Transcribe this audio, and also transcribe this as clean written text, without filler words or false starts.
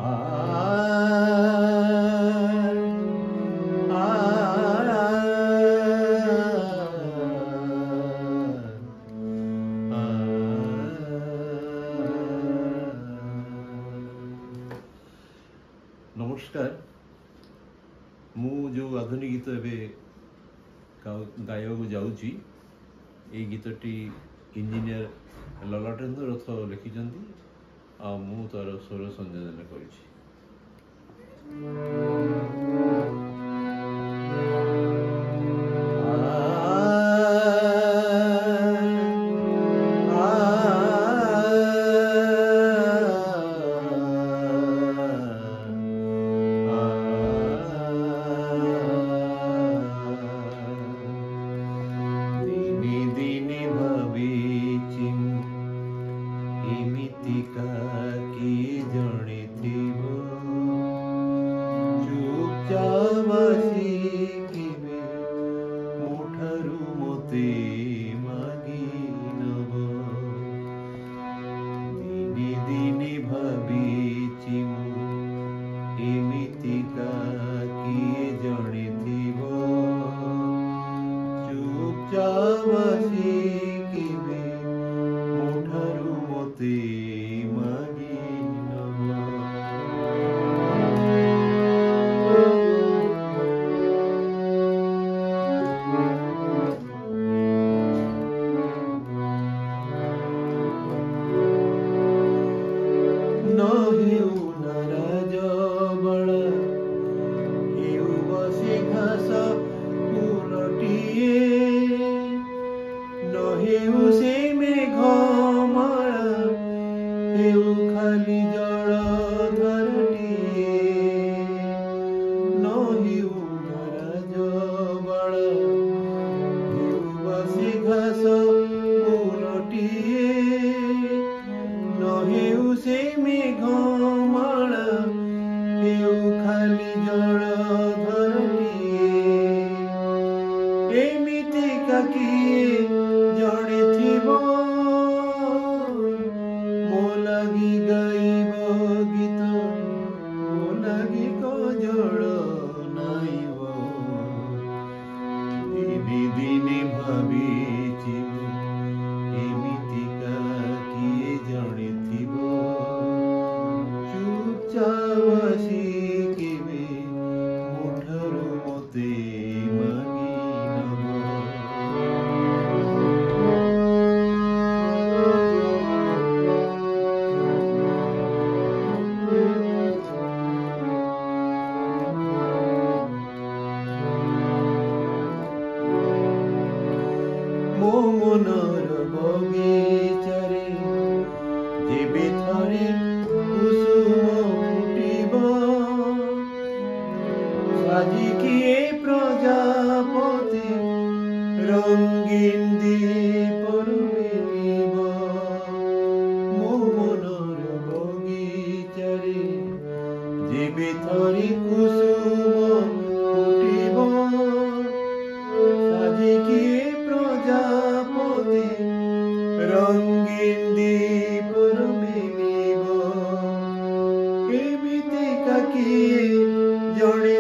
नमस्कार मु जो आधुनिक गीत गायक जाऊँगी ये गीतटी इंजीनियर ललाटेन्द्र रथ लिखिं मु तार स्वर संयोजन कर खाली जड़ घास से मेघमाला खाली जड़ एमिति का किए जड़े थिबो मो लगी गाइब गीत मो लगी को जड़ नाइब दिने दिने भाबिछि एमिति का किए जड़े थिबो चुपचाप बसी केबे मुठरू मते मो मनर बगीचारे जेबे थरे कुसुम फुटिब साजिकी प्रजापति रंगीन दीपर मेलिब मो मनर बगीचारे जेबे थरे कुसुम फुटिब साजिकी प्रजापति रंगीन दीपर मेलिब एमिति का किए जड़े